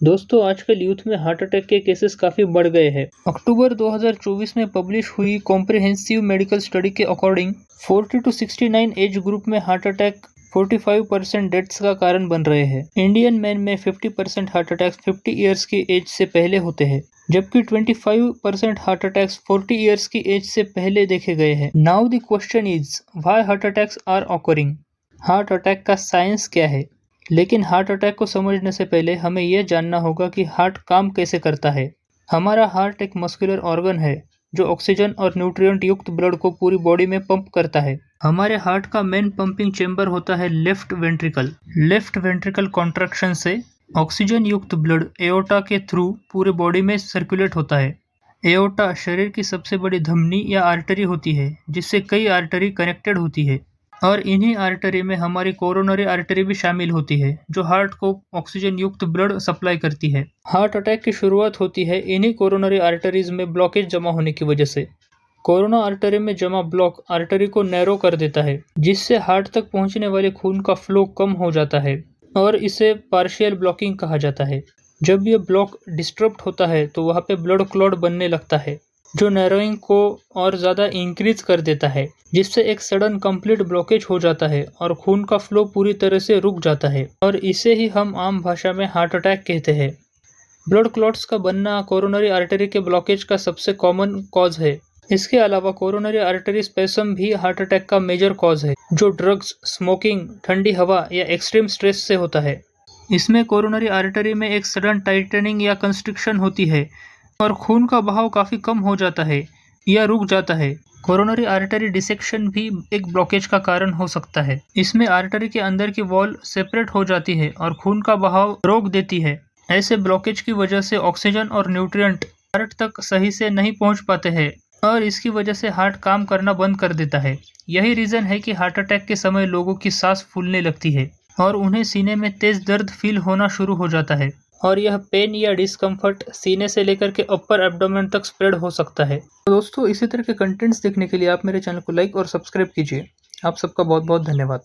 दोस्तों आजकल यूथ में हार्ट अटैक के केसेस काफ़ी बढ़ गए हैं। अक्टूबर 2024 में पब्लिश हुई कॉम्प्रिहेंसिव मेडिकल स्टडी के अकॉर्डिंग 40 to 69 एज ग्रुप में हार्ट अटैक 45% डेथ्स का कारण बन रहे हैं। इंडियन मैन में 50% हार्ट अटैक्स 50 ईयर्स की एज से पहले होते हैं, जबकि 25% हार्ट अटैक्स 40 ईयर्स की एज से पहले देखे गए हैं। Now the question is why heart attacks are occurring. Heart attack का साइंस क्या है? लेकिन हार्ट अटैक को समझने से पहले हमें यह जानना होगा कि हार्ट काम कैसे करता है। हमारा हार्ट एक मस्कुलर ऑर्गन है जो ऑक्सीजन और न्यूट्रिएंट युक्त ब्लड को पूरी बॉडी में पंप करता है। हमारे हार्ट का मेन पंपिंग चेंबर होता है left ventricle. Left ventricle contraction से ऑक्सीजन युक्त ब्लड एओर्टा के थ्रू पूरे बॉडी में सर्कुलेट होता है। एओर्टा शरीर की सबसे बड़ी धमनी या आर्टरी होती है, जिससे कई आर्टरी कनेक्टेड होती है, और इन्हीं आर्टरी में हमारी कोरोनरी आर्टरी भी शामिल होती है जो हार्ट को ऑक्सीजन युक्त ब्लड सप्लाई करती है। हार्ट अटैक की शुरुआत होती है इन्हीं कोरोनरी आर्टरीज में ब्लॉकेज जमा होने की वजह से। कोरोना आर्टरी में जमा ब्लॉक आर्टरी को नैरो कर देता है, जिससे हार्ट तक पहुंचने वाले खून का फ्लो कम हो जाता है और इसे पार्शियल ब्लॉकिंग कहा जाता है। जब यह ब्लॉक डिस्टर्ब होता है तो वहाँ पे ब्लड क्लॉट बनने लगता है, जो नैरोइंग को और ज़्यादा इंक्रीज कर देता है, जिससे एक सडन कंप्लीट ब्लॉकेज हो जाता है और खून का फ्लो पूरी तरह से रुक जाता है, और इसे ही हम आम भाषा में हार्ट अटैक कहते हैं। ब्लड क्लॉट्स का बनना कोरोनरी आर्टरी के ब्लॉकेज का सबसे कॉमन कॉज है। इसके अलावा कोरोनरी आर्टरी स्पेसम भी हार्ट अटैक का मेजर कॉज है, जो ड्रग्स, स्मोकिंग, ठंडी हवा या एक्सट्रीम स्ट्रेस से होता है। इसमें कोरोनरी आर्टरी में एक सडन टाइटनिंग या कंस्ट्रिक्शन होती है और खून का बहाव काफ़ी कम हो जाता है या रुक जाता है। कोरोनरी आर्टरी डिसेक्शन भी एक ब्लॉकेज का कारण हो सकता है। इसमें आर्टरी के अंदर की वॉल सेपरेट हो जाती है और खून का बहाव रोक देती है। ऐसे ब्लॉकेज की वजह से ऑक्सीजन और न्यूट्रिएंट हार्ट तक सही से नहीं पहुंच पाते हैं और इसकी वजह से हार्ट काम करना बंद कर देता है। यही रीज़न है कि हार्ट अटैक के समय लोगों की सांस फूलने लगती है और उन्हें सीने में तेज दर्द फील होना शुरू हो जाता है, और यह पेन या डिस्कम्फर्ट सीने से लेकर के अपर एब्डोमेन तक स्प्रेड हो सकता है। तो दोस्तों इसी तरह के कंटेंट्स देखने के लिए आप मेरे चैनल को लाइक और सब्सक्राइब कीजिए। आप सबका बहुत बहुत धन्यवाद।